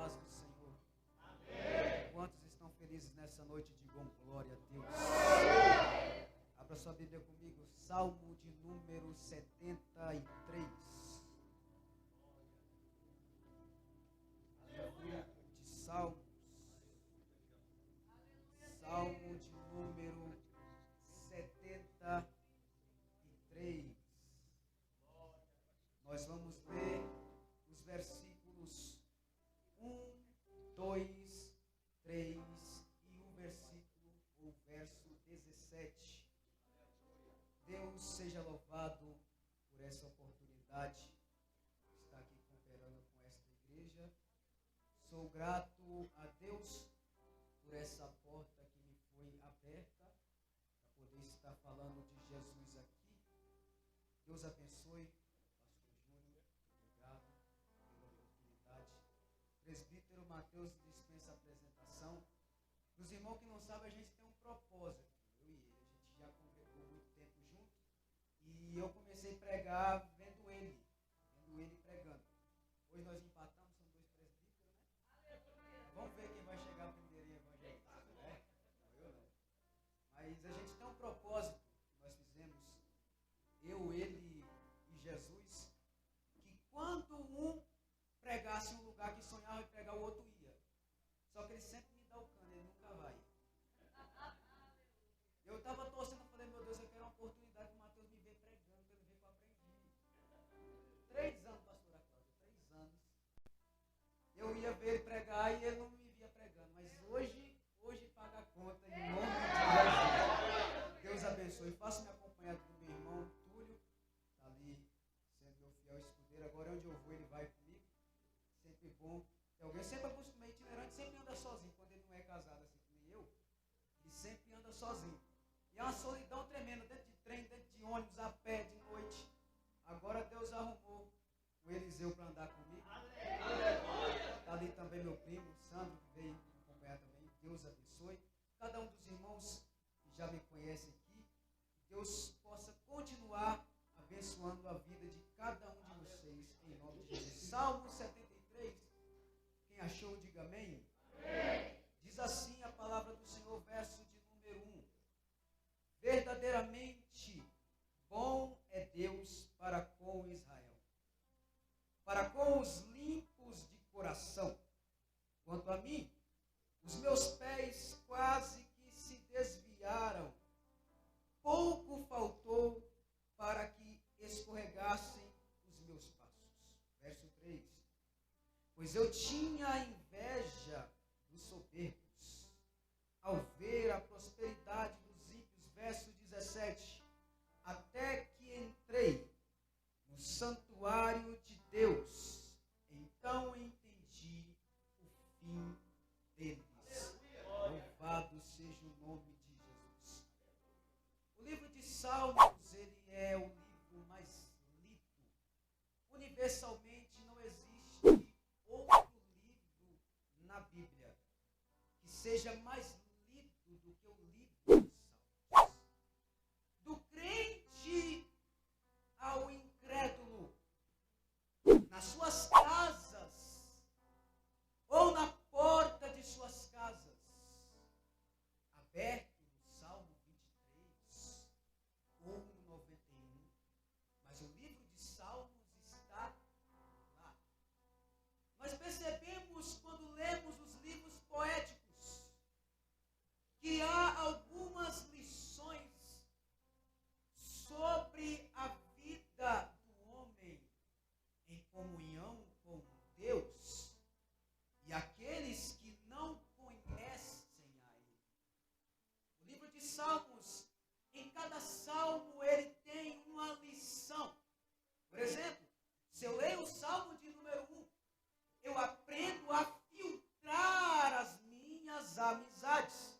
paz do Senhor. Amém. Quantos estão felizes nessa noite? Digam glória a Deus. Abra sua Bíblia comigo, Salmo de número 73. Livro de Salmos. Salmo de número 73. Nós vamos ler os versículos 1, 2, 3 e o verso 17. Deus seja louvado por essa oportunidade de estar aqui cooperando com esta igreja. Sou grato a Deus por essa porta que me foi aberta para poder estar falando de Jesus aqui. Deus abençoe. Presbítero Mateus dispensa a apresentação. Os irmãos que não sabem, a gente tem um propósito. Eu e ele. A gente já congregou muito tempo junto. E eu comecei a pregar vendo ele pregando. Hoje nós empatamos, são dois presbíteros, né? Vamos ver quem vai chegar primeiro em evangelista, né? Eu não. Mas a gente tem um propósito que nós fizemos, eu, ele e Jesus, que quando um pregasse um lugar que sonhava em pregar, o outro ia. Só que ele sempre me dá o cano, ele nunca vai. Eu estava torcendo, eu falei, meu Deus, eu quero uma oportunidade que o Mateus me ver pregando, para ele ver que eu aprendi. 3 anos, pastora Cláudia, 3 anos. Eu ia ver ele pregar e ele não me via pregando. Mas hoje paga a conta, em nome de Jesus. Deus abençoe. Faça-me acompanhado do meu irmão Túlio, está ali sendo meu fiel escudeiro. Agora onde eu vou, ele vai comigo. Sempre bom. Eu sempre acostumei itinerante, sempre anda sozinho. Quando ele não é casado assim que nem eu, ele sempre anda sozinho. E é uma solidão tremenda, dentro de trem, dentro de ônibus, a pé, de noite. Agora Deus arrumou o Eliseu para andar comigo. Está ali também meu primo, Sandro, que veio acompanhar também. Deus abençoe. Cada um dos irmãos que já me conhecem aqui, que Deus possa continuar abençoando a vida de cada um de vocês, em nome de Jesus. Salmo 73, quem achou, diga amém. Amém. Diz assim a palavra do Senhor, verso de número 1. Verdadeiramente bom é Deus para com Israel, para com os limpos de coração. Quanto a mim, os meus pés quase que se desviaram, pouco faltou para que escorregassem os meus passos. Verso 3. Pois eu tinha inveja dos soberbos, ao ver a prosperidade dos ímpios. Verso 17. Até que entrei no santuário de Deus, então entendi o fim deles. Louvado seja o nome de Jesus. O livro de Salmos, ele é o livro mais lido. Universalmente não existe outro livro na Bíblia que seja mais lido do que o livro de Salmos. Do crente ao incrédulo, nas suas casas ou na porta de suas casas, aberto no Salmo 23 ou no 91, mas o livro de Salmos está lá. Nós percebemos quando lemos os livros poéticos que há algumas lições sobre a vida do homem em comunhão com Deus e aqueles que não conhecem a Ele. O livro de Salmos, em cada salmo, ele tem uma lição. Por exemplo, se eu leio o Salmo de número 1, eu aprendo a filtrar as minhas amizades.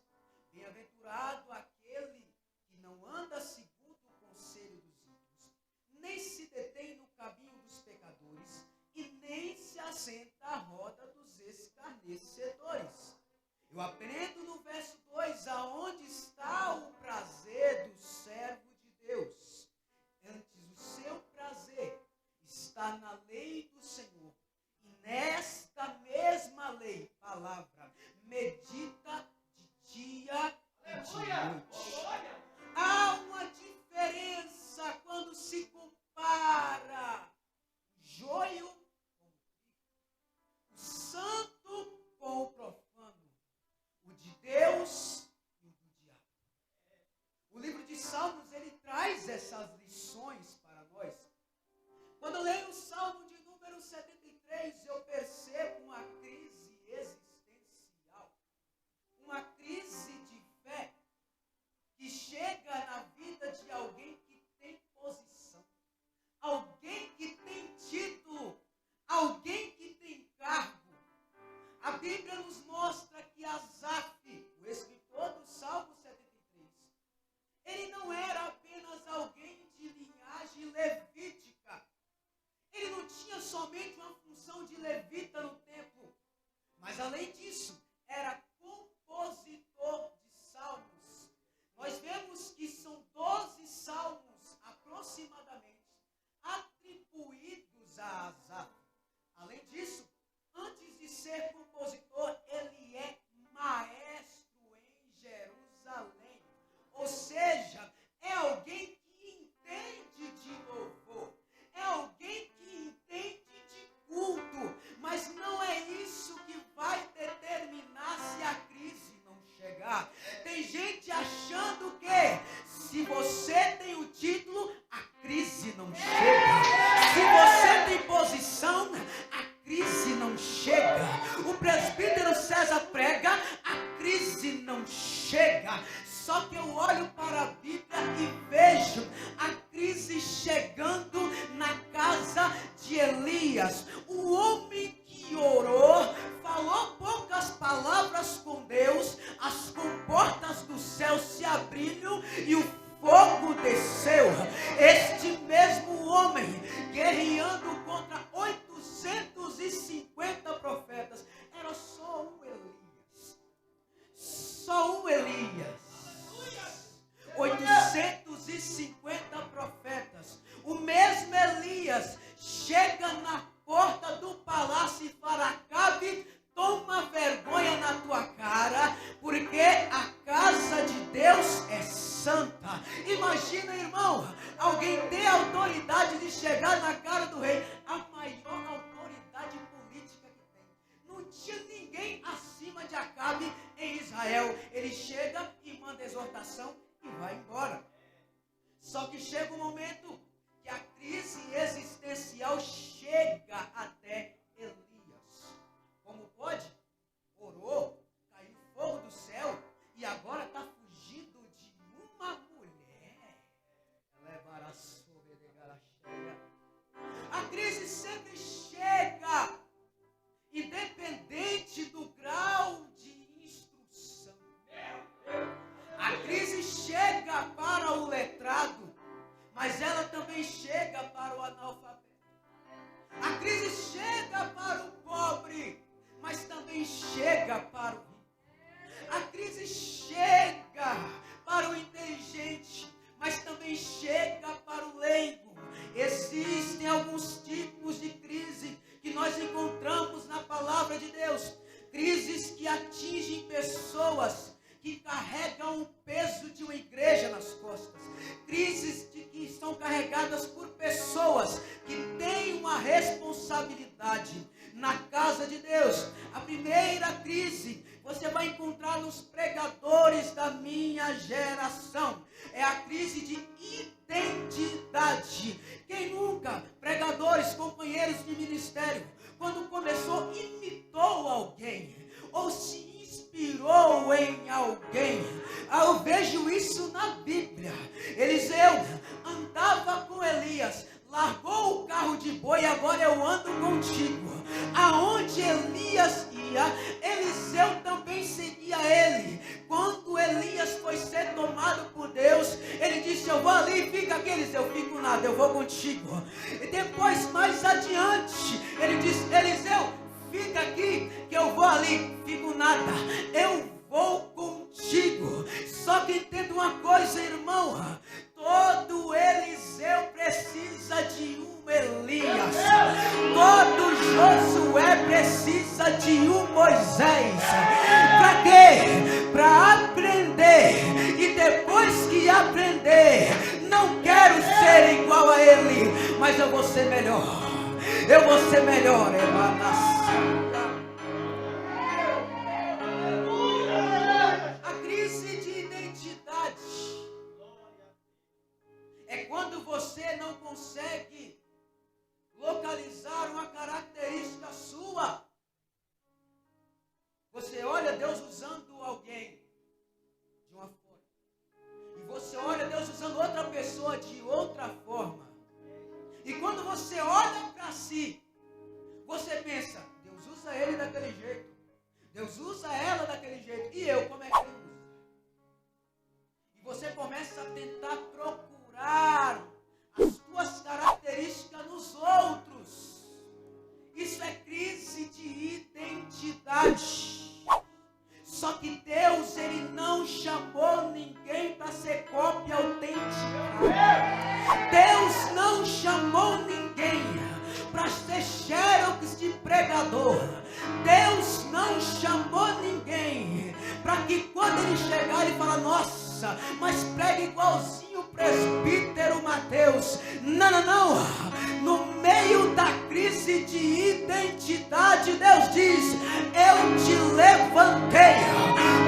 Bem-aventurado aquele que não anda segundo o conselho dos ímpios, nem se detém no caminho dos pecadores, e nem se assenta à roda dos escarnecedores. Eu aprendo no verso 2, aonde está o prazer do servo de Deus. Antes o seu prazer está na lei do Senhor, e nesta mesma lei Bíblia nos mostra que Asaf, o escritor do Salmo 73, ele não era apenas alguém de linhagem levítica. Ele não tinha somente uma função de levita no templo, mas além disso, era compositor de salmos. Nós vemos que são 12 salmos, aproximadamente, atribuídos a Asaf. Além disso, antes de ser compositor, ele é maestro em Jerusalém. Ou seja, é alguém que entende de louvor, é alguém que entende de culto, mas não é isso que vai determinar se a crise não chegar. Tem gente achando que se você tem o título, a crise não chega. Se você tem posição, a crise não chega. O presbítero César prega, a crise não chega. Só que eu olho para a Bíblia e vejo a crise chegando na casa de Elias. O homem que orou, falou poucas palavras com Deus, as comportas do céu se abriram e o fogo desceu. Este mesmo homem, guerreando contra 850 profetas, era só um Elias. Só um Elias. 850 profetas. O mesmo Elias chega na porta do palácio e fala: Acabe, toma vergonha na tua cara, porque a casa de Deus é santa. Imagina, irmão, alguém ter autoridade de chegar na cara do rei, a maior autoridade política que tem. Não tinha ninguém acima de Acabe em Israel. Ele chega e manda exortação e vai embora. Só que chega um momento que a crise existencial chega até Elias. Como pode? Orou, caiu fogo do céu e agora está fugindo de uma mulher. Levará sobre de garacheia. A crise sempre chega, independente do grau de instrução. A crise chega para o letrado, mas ela também chega para o analfabeto. A crise chega para o pobre, mas também chega para o rico. A crise chega para o inteligente, mas também chega para o leigo. Existem alguns tipos de crise que nós encontramos na palavra de Deus. Crises que atingem pessoas que carregam o peso de uma igreja nas costas. Crises que são carregadas por pessoas que têm uma responsabilidade na casa de Deus. A primeira crise você vai encontrar nos pregadores da minha geração. É a crise de identidade. Quem nunca, pregadores, companheiros de ministério, quando começou, imitou alguém ou se inspirou em alguém? Eu vejo isso na Bíblia. Eliseu andava com Elias, largou o carro de boi, agora eu ando contigo. Aonde Elias ia, Eliseu também seguia ele. Quando Elias foi ser tomado por Deus, ele disse: eu vou ali, fica aqui. Eliseu: fico nada, eu vou contigo. E depois, mais adiante, ele disse: Eliseu, fica aqui, que eu vou ali. Fico nada, eu vou contigo. Só que entenda uma coisa, irmão, todo Eliseu precisa de um Elias. Todo Josué precisa de um Moisés. Para quê? Para aprender. E depois que aprender, não quero ser igual a ele, mas eu vou ser melhor. Eu vou ser melhor. A crise de identidade é quando você não consegue localizar uma característica sua. Você olha Deus usando alguém de uma forma, e você olha Deus usando outra pessoa de outra forma. E quando você olha para si, você pensa: Deus usa ele daquele jeito, Deus usa ela daquele jeito. E eu, como é que Ele usa? E você começa a tentar procurar as tuas características nos outros. Isso é crise de identidade. Só que Deus, Ele não chamou ninguém para ser cópia autêntica. Deus não chamou ninguém para ser xerox de pregador. Deus não chamou ninguém para que quando Ele chegar e falar, nossa, mas prega igualzinho o presbítero Mateus. Não, não, não. No meio da crise de identidade, Deus diz, eu te levantei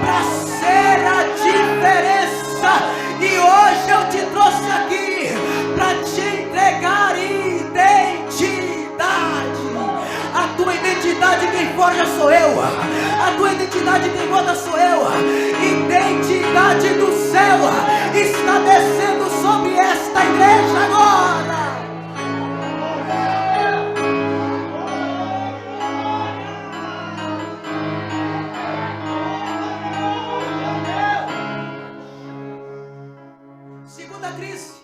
para ser a diferença. E hoje eu te trouxe aqui para te entregar identidade. A tua identidade quem forja sou eu. A tua identidade quem muda sou eu. Identidade do céu está descendo sobre esta igreja agora. Segunda crise.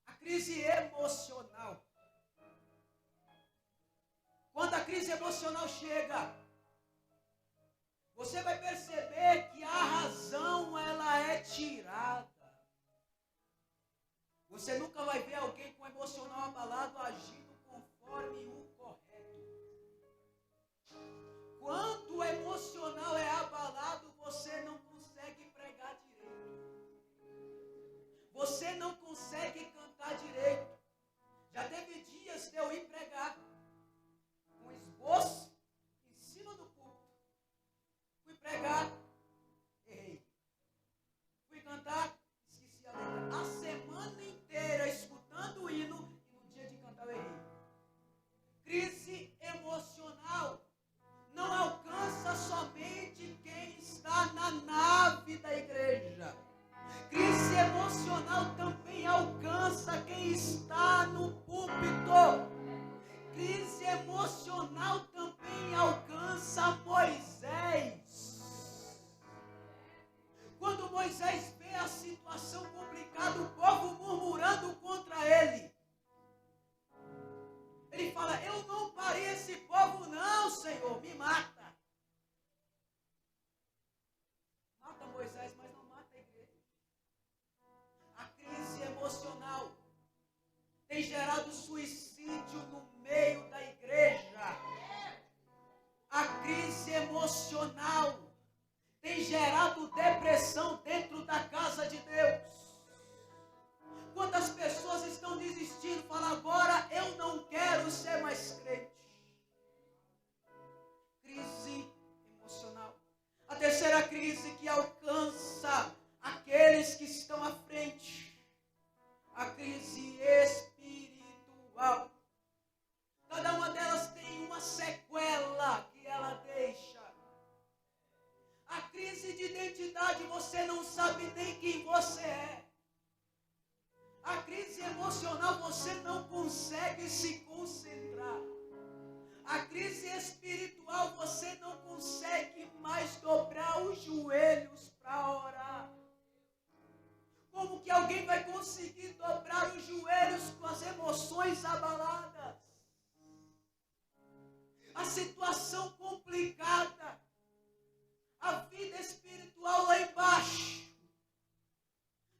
A crise emocional. Quando a crise emocional chega, você vai perceber que a razão ela é tirada. Você nunca vai ver alguém com emocional abalado agindo conforme o correto. Quando o emocional é abalado, você não consegue pregar direito. Você não consegue cantar direito. Já teve dias de eu ir pregar com esboço em cima do púlpito. Fui pregar, errei. Fui cantar, esqueci a letra. A semana inteira escutando o hino e no dia de cantar eu errei. Crise emocional não alcança somente quem está na nave da igreja. Crise emocional também alcança quem está no púlpito. Crise emocional também alcança Moisés. Quando Moisés vê a situação complicada, o povo murmurando contra ele, ele fala, eu não parei esse povo não, Senhor, me mata. Mata Moisés, mas não mata a igreja. A crise emocional tem gerado suicídio no meio da igreja. A crise emocional tem gerado depressão dentro da casa de Deus. Quantas pessoas estão desistindo, falam agora eu não quero ser mais crente. Crise emocional. A terceira crise que alcança aqueles que estão à frente. A crise espiritual. Cada uma delas tem uma sequela que ela deixa. A crise de identidade, você não sabe nem quem você é. A crise emocional, você não consegue se concentrar. A crise espiritual, você não consegue mais dobrar os joelhos para orar. Como que alguém vai conseguir dobrar os joelhos com as emoções abaladas? A situação complicada. A vida espiritual lá embaixo.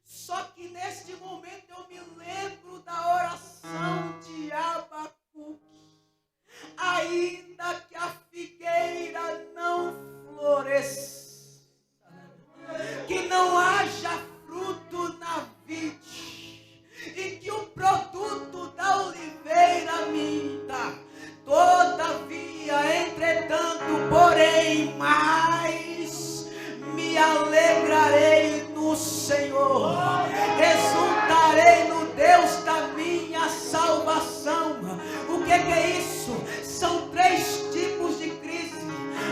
Só que neste momento eu me lembro da oração de Abacuque. Ainda que a figueira não floresça, que não haja fruto na vide, e que o produto da oliveira minta, todavia, entretanto, porém, mais me alegrarei no Senhor, exultarei no Deus da minha salvação. O que é isso? São 3 tipos de crise,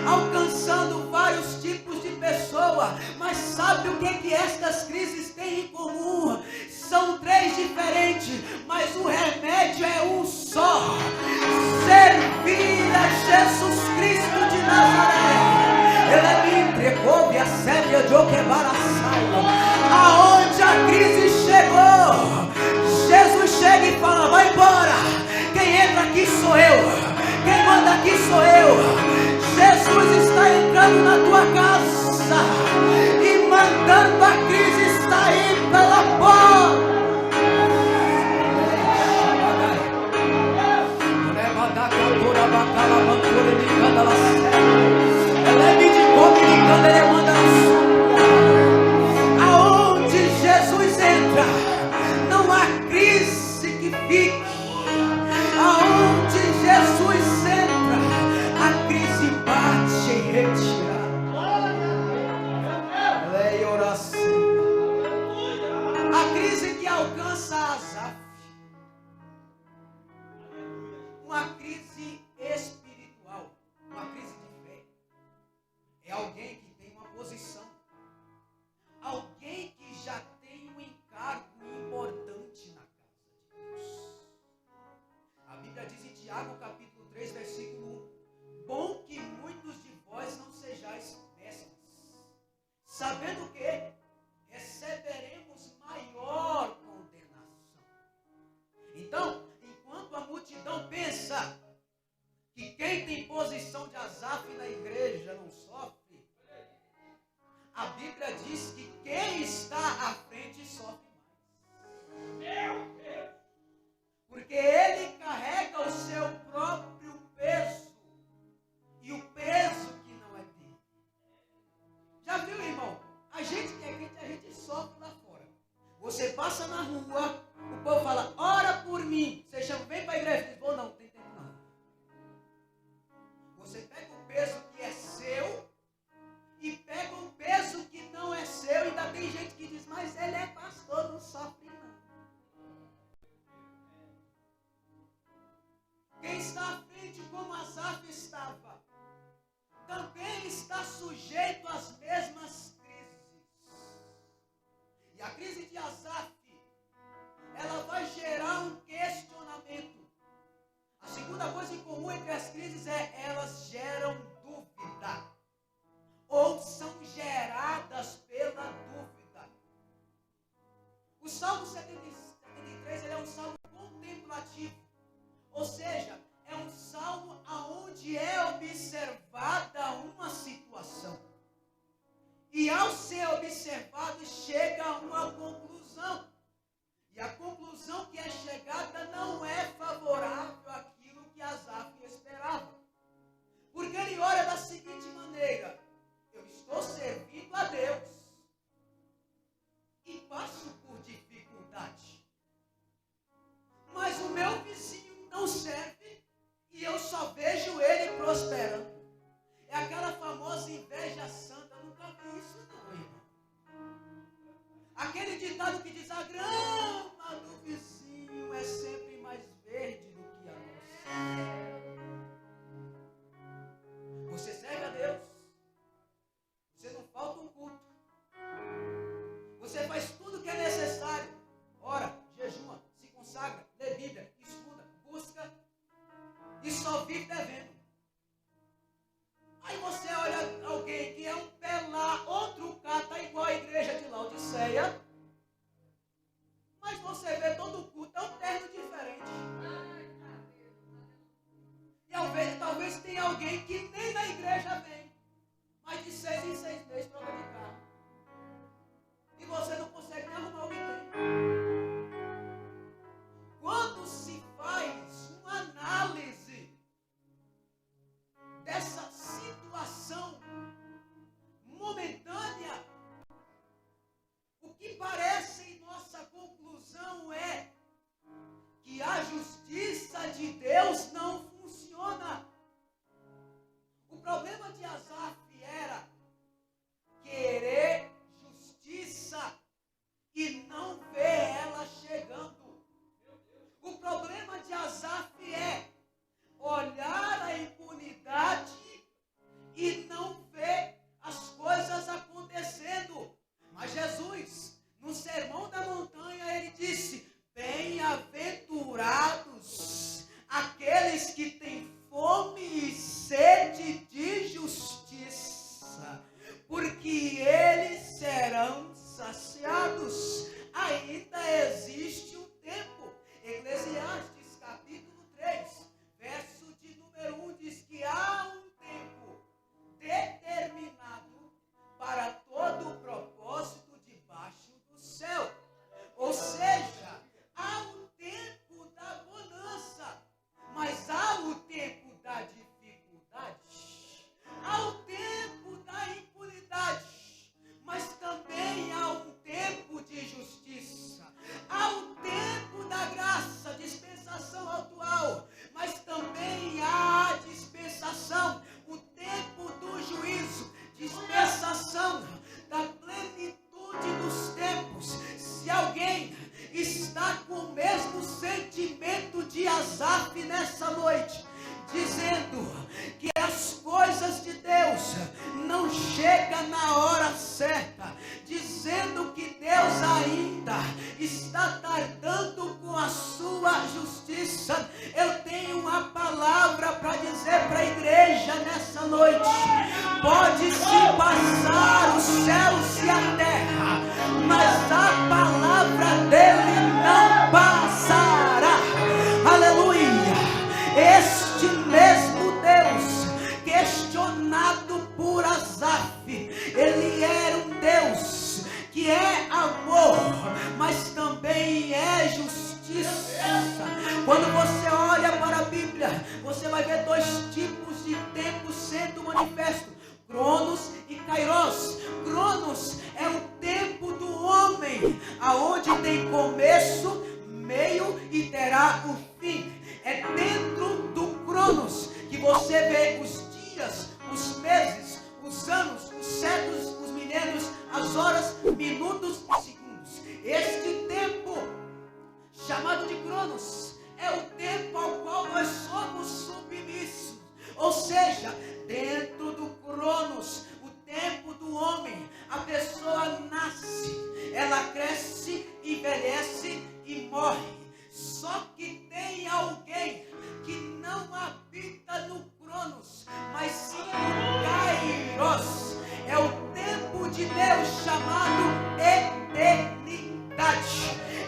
alcançando vários tipos de pessoa, mas sabe o que estas crises têm em comum? São 3 diferentes, mas o remédio é um só: servir a Jesus Cristo de Nazaré. Aonde a crise chegou, Jesus chega e fala: vai embora. Quem entra aqui sou eu. Quem manda aqui sou eu. Jesus está entrando na tua casa e mandando a crise sair pela porta. Aonde Jesus entra, não há crise que fique. Aonde Jesus entra, a crise bate em retirada. A crise que alcança Asaf, uma crise espiritual, uma crise de fé. É alguém que tem uma posição, alguém que já tem um encargo importante na casa de Deus. A Bíblia diz em Tiago capítulo 3, versículo 1: bom que muitos de vós não sejais péssimos, sabendo que receberemos maior condenação. Então, enquanto a multidão pensa que quem tem posição de Asaf na igreja não sofre, a Bíblia diz que quem está à frente sofre mais. Porque ele carrega o seu próprio peso, e o peso que não é dele. Já viu, irmão? A gente que é crente, a gente sofre lá fora. Você passa na rua, o povo fala: ora por mim. Você chama: vem para a igreja. Diz: vou não, tem tempo não. Você pega o peso que é seu e pega um peso que não é seu. Ainda tem gente que diz: mas ele é pastor, não sofre não. Quem está à frente como Asaf estava, também está sujeito às mesmas crises. E a crise de Asaf, ela vai gerar um questionamento. A segunda coisa em comum entre as crises é: elas geram dúvida, ou são geradas pela dúvida. O Salmo 73 ele é um salmo contemplativo, ou seja, é um salmo onde é observada uma situação, e ao ser observado chega a uma conclusão, e a conclusão que é chegada não é favorável àquilo que Asaf esperava, porque ele olha da seguinte maneira: eu estou servindo a Deus e passo por dificuldade, mas o meu vizinho não serve e eu só vejo ele prosperando. É aquela famosa inveja santa. Eu nunca vi isso não, irmão. Aquele ditado que diz: a grama do vizinho é sempre mais verde do que a nossa. Você serve a Deus, você não falta um culto, você faz tudo o que é necessário, ora, jejuma, se consagra, lê Bíblia, estuda, busca, e só vive devendo. Aí você olha alguém que é um pé lá, outro cá, está igual a igreja de Laodiceia, mas você vê todo o culto, é um terno diferente. E talvez tenha alguém que nem na igreja vem, mas de 6 em 6 meses troca de carro. E você não consegue nem arrumar o que tem. Quando se faz uma análise dessa situação momentânea, o que parece em nossa conclusão é que a justiça de Deus não funciona. O problema de Asaf era querer justiça e não ver ela chegando. O problema de Asaf é olhar a impunidade e não ver as coisas acontecendo. Mas Jesus, no Sermão da Montanha, ele disse: bem-aventurados aqueles que têm fome e sede de justiça, pode se passar os céus e a terra, mas a palavra dele não passará. Aleluia! Este mesmo Deus, questionado por Asaf, ele era um Deus que é amor, mas também é justiça. Quando você olha para a Bíblia, você vai ver dois tipos de tempos sendo manifestos: Cronos e Kairos. Cronos é o tempo do homem, aonde tem começo, meio e terá o fim. É dentro do Cronos que você vê os dias, os meses, os anos, os séculos, os milênios, as horas, minutos e segundos. Este tempo, chamado de Cronos, é o tempo ao qual nós somos submissos. Ou seja, dentro do Cronos, o tempo do homem, a pessoa nasce, ela cresce, envelhece e morre. Só que tem alguém que não habita no Cronos, mas sim no Kairos. É o tempo de Deus chamado eternidade.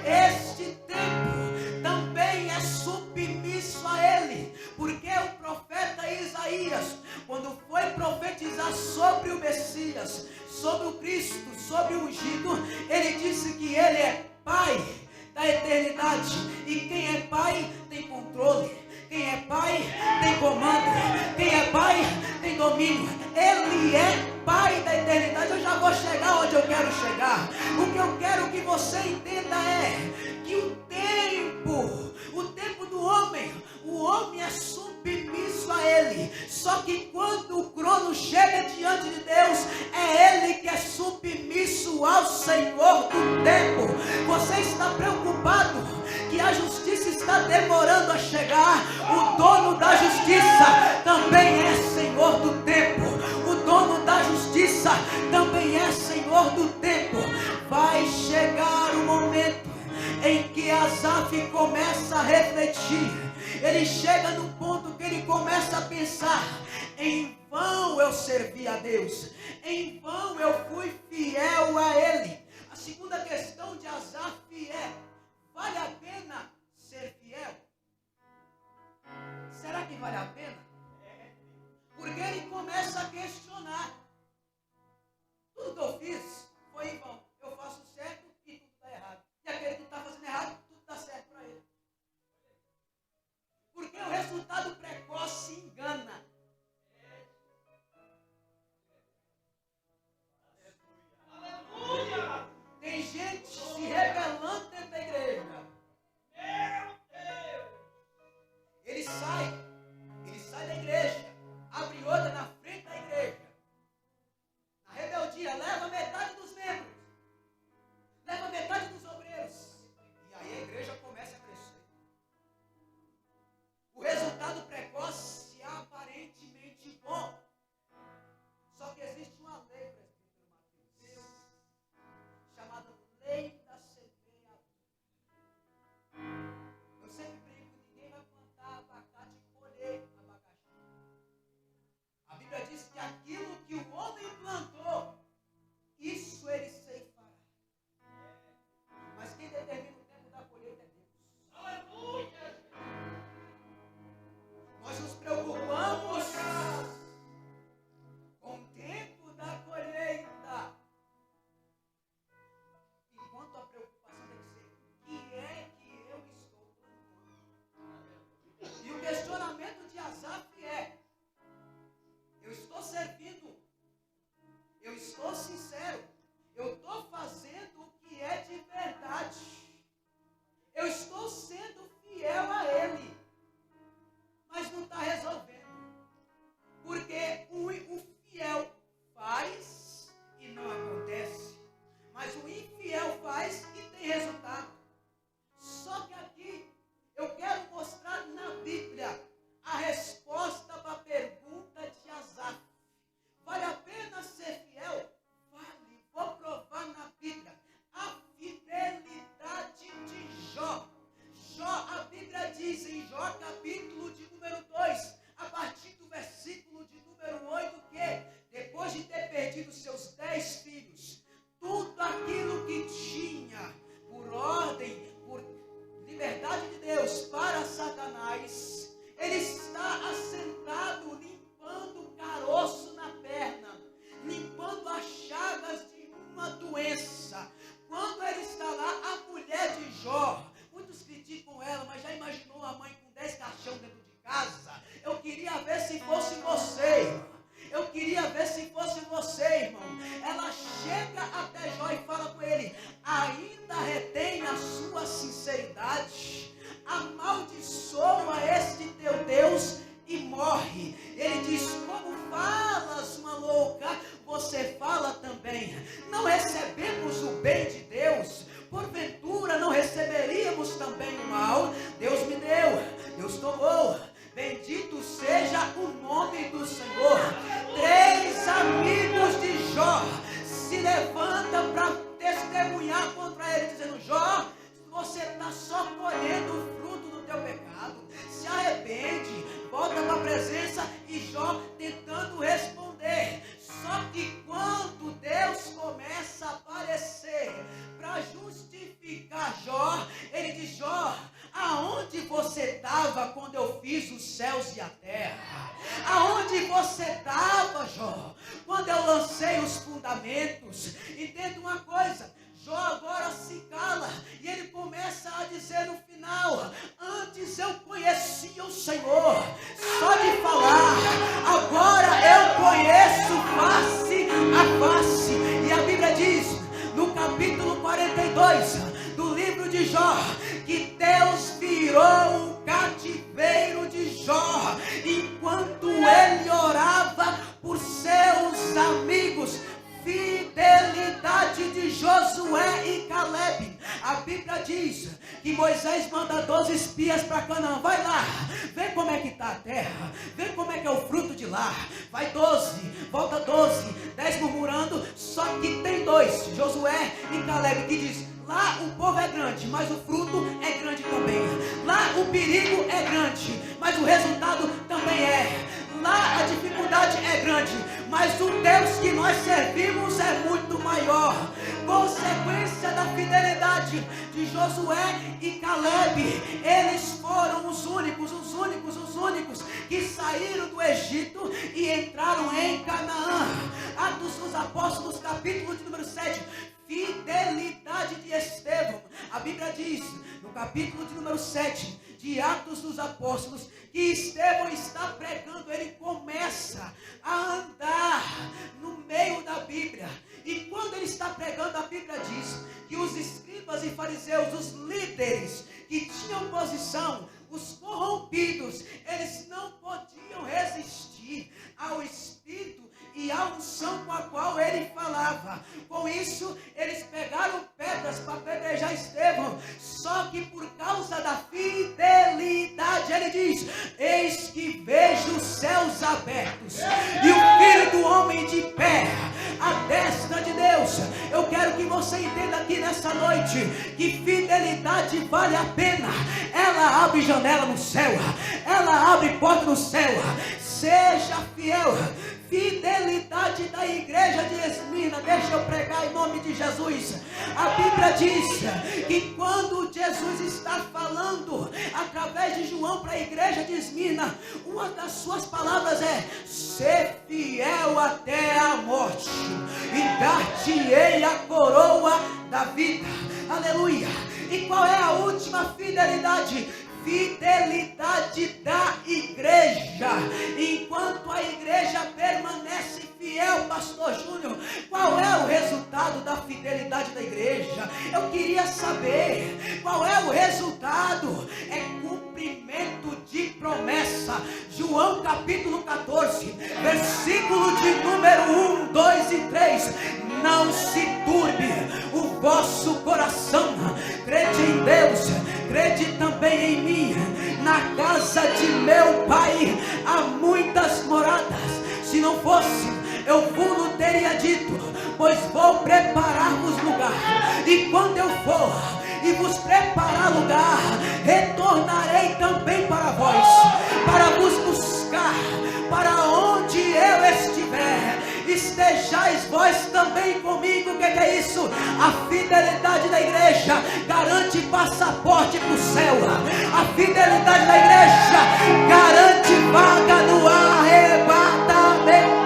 Este tempo também é submisso a ele, porque o profeta Isaías, quando foi profetizar sobre o Messias, sobre o Cristo, sobre o ungido, ele disse que ele é Pai da eternidade. E quem é pai tem controle. Quem é pai tem comando. Quem é pai tem domínio. Ele é Pai da eternidade. Eu já vou chegar onde eu quero chegar. O que eu quero que você entenda é que o tempo do homem, o homem é submisso a ele. Só que quando o Crono chega diante de Deus, é ele que é submisso ao Senhor do tempo. Você está preocupado que a justiça está demorando a chegar? O dono da justiça também é Senhor do tempo. O dono da justiça também é Senhor do tempo. Vai chegar o momento em que Asaf começa a refletir. Ele chega no ponto que ele começa a pensar: em vão eu servi a Deus, em vão eu fui fiel a Ele. A segunda questão de Asaf é: vale a pena ser fiel? Será que vale a pena? Porque ele começa a questionar: tudo que eu fiz foi em vão. Eu faço certo e tudo está errado. E aquele que está fazendo errado, tudo está certo para ele. Porque o resultado precoce engana. Aleluia! Tem gente se rebelando dentro da igreja. Meu Deus! Ele sai da igreja, abre outra na frente da igreja. queria ver se fosse você, irmão. Ela chega até Jó e fala com ele: ainda retém a sua sinceridade, amaldiçoa este teu Deus e morre. Ele diz: como falas, uma louca, você fala também. Não recebemos o bem de Deus, porventura não receberíamos também o mal? Deus me deu, Deus tomou, bendito seja o nome do Senhor. 3 amigos de Jó se levantam para testemunhar contra ele, dizendo: Jó, você está só colhendo o fruto do teu pecado, se arrepende, volta para a presença. E Jó tentando responder, só que quando Deus começa a aparecer para justificar Jó, ele diz: Jó, aonde você estava quando eu fiz os céus e a terra? Aonde você estava, Jó, quando eu lancei os fundamentos? Entenda uma coisa, Jó agora se cala e ele começa a dizer no final: antes eu conhecia o Senhor só de falar, agora eu conheço face a face. E a Bíblia diz no capítulo 42 do livro de Jó que Deus virou o cativeiro de Jó enquanto ele orava por seus amigos. Fidelidade de Josué e Caleb. A Bíblia diz que Moisés manda 12 espias para Canaã. Vai lá, vê como é que está a terra, vê como é que é o fruto de lá. Vai 12, volta 12, 10 murmurando. Só que tem 2, Josué e Caleb, que diz: lá o povo é grande, mas o fruto é grande também. Lá o perigo é grande, mas o resultado também é. Lá a dificuldade é grande, mas o Deus que nós servimos é muito maior. Consequência da fidelidade de Josué e Caleb, eles foram os únicos que saíram do Egito e entraram em Canaã. Atos dos Apóstolos, capítulo de número 7. Fidelidade de Estevão. A Bíblia diz no capítulo de número 7 de Atos dos Apóstolos que Estevão está pregando. Ele começa a andar no meio da Bíblia, e quando ele está pregando, a Bíblia diz que os escribas e fariseus, os líderes que tinham posição, os corrompidos, eles não podiam resistir ao Espírito e a unção com a qual ele falava. Com isso, eles pegaram pedras para apedrejar Estevão. Só que por causa da fidelidade, ele diz: eis que vejo os céus abertos e o Filho do Homem de pé à destra de Deus. Eu quero que você entenda aqui nessa noite que fidelidade vale a pena. Ela abre janela no céu, ela abre porta no céu. Seja fiel. Fidelidade da igreja de Esmina. Deixa eu pregar em nome de Jesus. A Bíblia diz que quando Jesus está falando através de João para a igreja de Esmina, uma das suas palavras é: ser fiel até a morte e dar-te-ei a coroa da vida. Aleluia. E qual é a última fidelidade? Fidelidade da igreja. Enquanto a igreja permanece fiel, pastor Júnior, qual é o resultado da fidelidade da igreja? Eu queria saber qual é o resultado. É cumprimento de promessa. João capítulo 14, versículo de número 1, 2 e 3. Não se turbe o vosso coração. Crede em Deus, crede também em mim. Na casa de meu pai há muitas moradas. Se não fosse, eu vos teria dito, pois vou preparar-vos lugar. E quando eu for e vos preparar lugar, retornarei também para vós, para vos buscar, para onde eu estiver, estejais vós também comigo. O que é isso? A fidelidade da igreja garante passaporte para o céu. A fidelidade da igreja garante vaga no arrebatamento.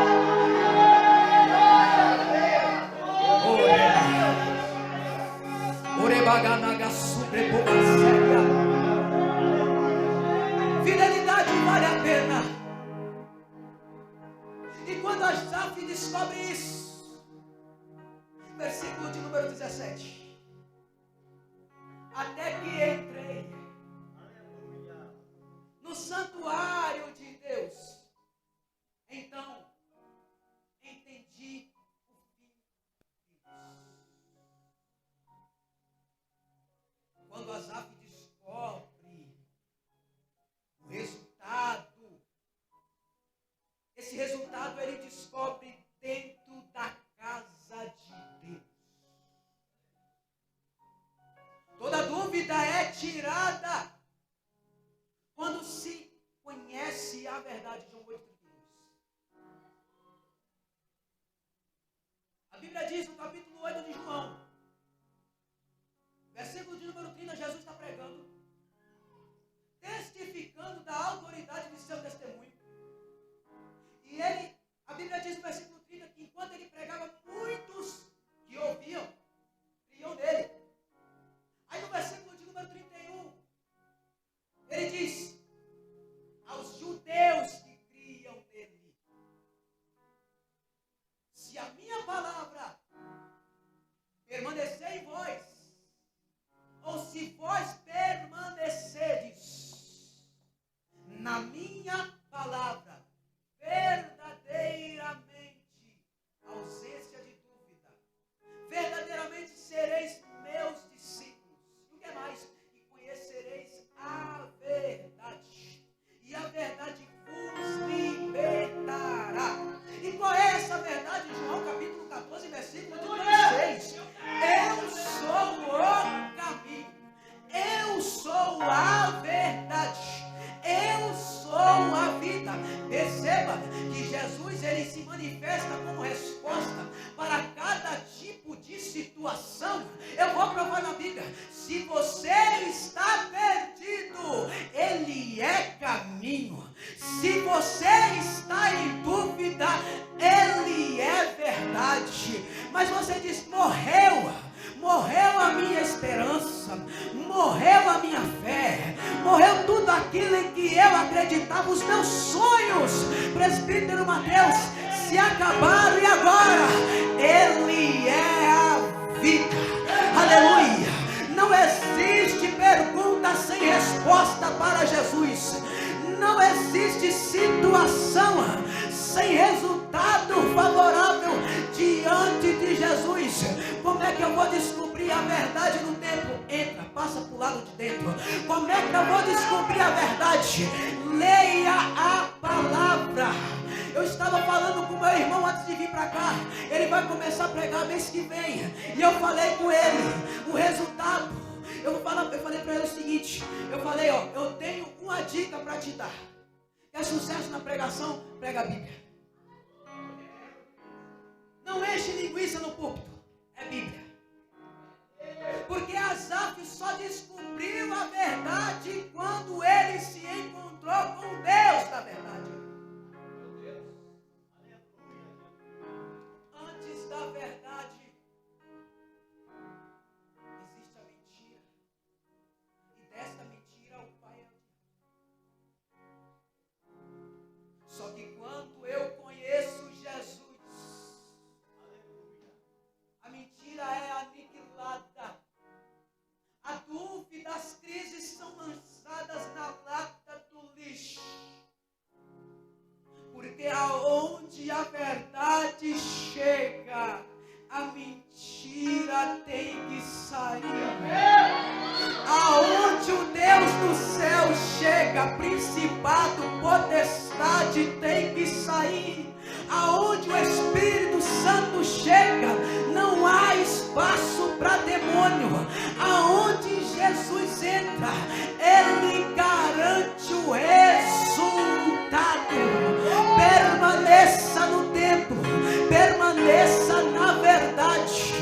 Fidelidade vale a pena. E quando a Asaf descobre isso. Versículo de número 17. Até que entrei no santuário de Deus, então entendi o fim de Deus. Quando Asaf descobre o resultado, esse resultado ele descobre dentro da casa de Deus. Toda dúvida é tirada quando se conhece a verdade. João 8:32. A Bíblia diz no capítulo 8 de João, versículo de número 30, Jesus está pregando, testificando da autoridade de seu testemunho. E a Bíblia diz no versículo 30 que enquanto ele pregava, muitos que ouviam, criam nele. Aí no versículo de número 31, ele diz, aos judeus que criam nele, se a minha palavra permanecer em vós, ou se vós permanecerdes na minha palavra, verdadeiramente, ausência de dúvida, verdadeiramente sereis meus discípulos. E o que mais? E conhecereis a verdade, e a verdade vos libertará. E qual é essa verdade? João capítulo 14, versículo 16. Eu sou o caminho, eu sou a verdade, eu sou a vida. Perceba que Jesus ele se manifesta como resposta para cada tipo de situação. Eu vou provar na Bíblia. Se você está perdido, ele é caminho. Se você está em dúvida, ele é verdade. Mas você diz, morreu a minha esperança, morreu a minha fé, morreu tudo aquilo em que eu acreditava, os meus sonhos, presbítero Mateus, se acabaram e agora ele é a vida. Aleluia! Não existe pergunta sem resposta para Jesus. Não existe situação sem resultado favorável diante de Jesus. Como é que eu vou descobrir a verdade no tempo? Entra, passa para o lado de dentro. Como é que eu vou descobrir a verdade? Leia a palavra. Eu estava falando com meu irmão antes de vir para cá. Ele vai começar a pregar mês que vem. E eu falei com ele o resultado. Eu falei para ele o seguinte. Eu falei, eu tenho uma dica para te dar. Quer sucesso na pregação? Prega a Bíblia. Não enche linguiça no púlpito. É Bíblia. Porque Asaf só descobriu a verdade quando ele se encontrou com Deus da verdade. Antes da verdade, existe a mentira. E desta mentira o pai é o diabo. Só que quando eu conheço Jesus, a mentira é aniquilada. A dúvida, as crises são lançadas na lata do lixo. Porque aonde a verdade chega, a mentira tem que sair. Aonde o Deus do céu chega, principado, potestade tem que sair. Aonde o Espírito Santo chega, não há espaço para demônio. Aonde Jesus entra, ele garante o resultado. Permaneça no templo, permaneça na verdade,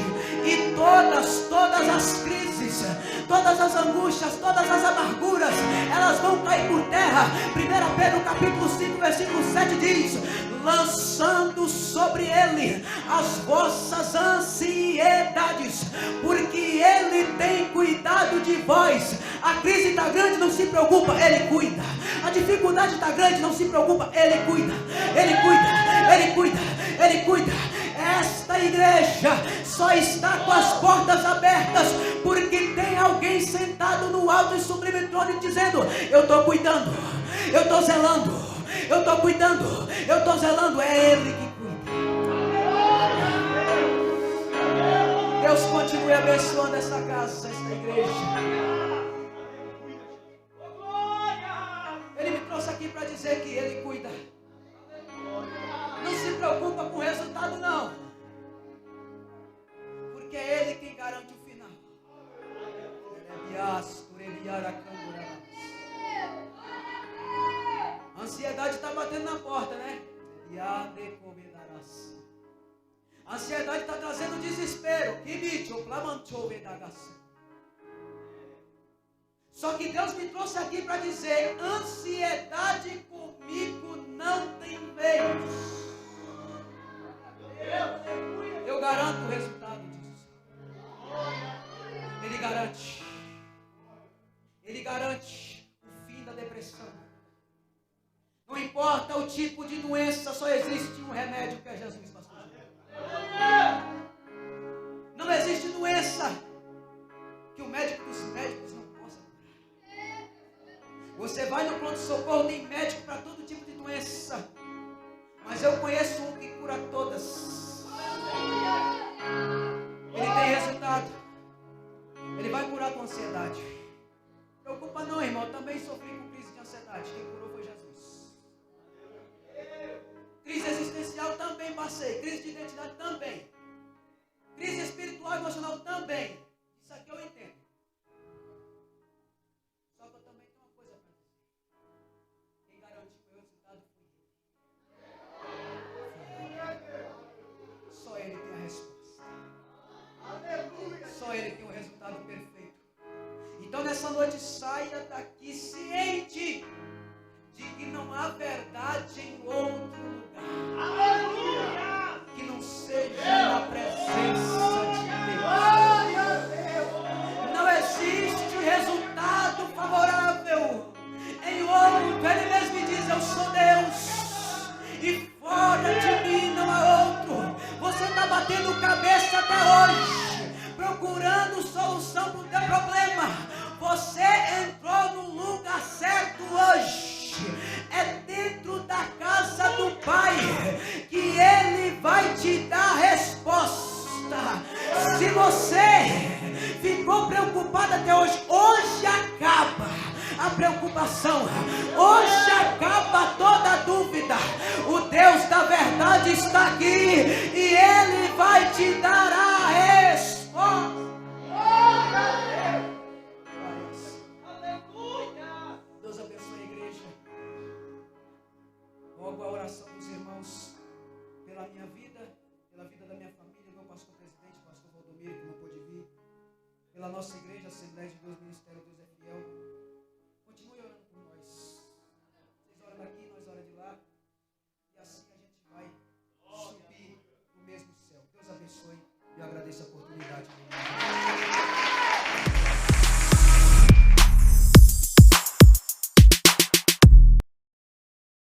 e todas as crises, todas as angústias, todas as amarguras, elas vão cair por terra. 1 Pedro capítulo 5, versículo 7 diz: lançando sobre ele as vossas ansiedades, porque ele tem cuidado de vós. A crise está grande, não se preocupa, ele cuida. A dificuldade está grande, não se preocupa, ele cuida. Ele cuida, ele cuida. Ele cuida. Esta igreja só está com as portas abertas porque tem alguém sentado no alto e sublime trono dizendo: eu estou cuidando, eu estou zelando, eu estou cuidando, eu estou zelando. É Ele que cuida. Deus continue abençoando essa casa, essa igreja. Ele me trouxe aqui para dizer que Ele cuida. Não se preocupa com o resultado, não, porque é Ele quem garante o final. A ansiedade está batendo na porta, né? A ansiedade está trazendo desespero. Só que Deus me trouxe aqui para dizer: ansiedade comigo não tem vez. Eu garanto o resultado disso. Ele garante. Ele garante o fim da depressão. Não importa o tipo de doença, só existe um remédio que é Jesus, pastor. Não existe doença que o médico dos médicos não possa curar. Você vai no pronto-socorro, tem médico para todo tipo de doença, mas eu conheço um que cura todas. Ele tem resultado. Ele vai curar a tua ansiedade. Não preocupa não, irmão. Eu também sofri com crise de ansiedade. Quem curou foi Jesus. Crise existencial também passei. Crise de identidade também. Crise espiritual e emocional também. Isso aqui eu entendo. Só que eu também tenho uma coisa para dizer. Quem garantiu o meu resultado foi Ele. Só Ele tem a resposta. Só Ele tem o resultado perfeito. Então nessa noite saia daqui ciente de que não há verdade em outro lugar. Aleluia! Que não seja na presença de Deus. Não existe resultado favorável em outro. Ele mesmo diz: eu sou Deus e fora de mim não há outro. Você está batendo cabeça até hoje, procurando solução para o teu problema. Você entrou no lugar certo hoje. É dentro da casa do Pai que Ele vai te dar resposta. Se você ficou preocupado até hoje, hoje acaba a preocupação, hoje acaba toda dúvida. O Deus da verdade está aqui e Ele vai te dar a resposta. Deus abençoe a igreja. Rogo a oração dos irmãos pela minha vida, pela vida da minha família, meu pastor presidente, pastor Valdomiro, que não pôde vir, pela nossa igreja, Assembleia de